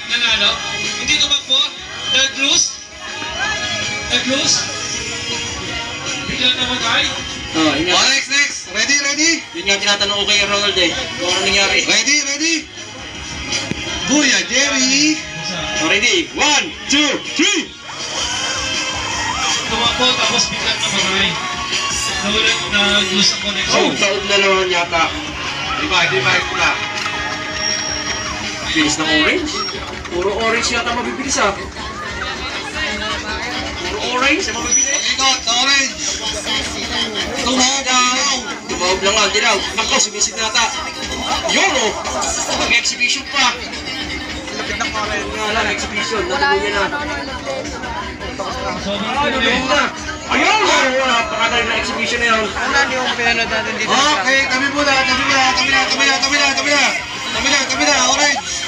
nanalo? Hindi tumakbo? Nag-lose? Nag-lose? Biglang namatay? Oh, yun nga. Next. Ready? Yun nga tinatanong ko kay Ronald eh. Kung ano nangyari. Ready? Buya, Jerry! Oh, ready? 1, 2, 3! Tumakbo tapos biglang namatay. Nawalan nag-lose ang connection. Oh, taod na naman yata. Di ba? Bilis ng orange. Puro orange yata mabibilis ah. Puro orange ang mabibilis. Ikot, orange! Tumabaw! Tumawag lang nga, dilaw. Nako, sumisid na ata. Yun oh! Mag-exhibition pa. Lapit ng orange. Nga lang, exhibition. Natuluyan na. Sobrang Ah, nabigyan na. Ayun! Oh, napakadali na exhibition na yun. Ano yung pinanood natin dito? Okay, tabi muna, orange!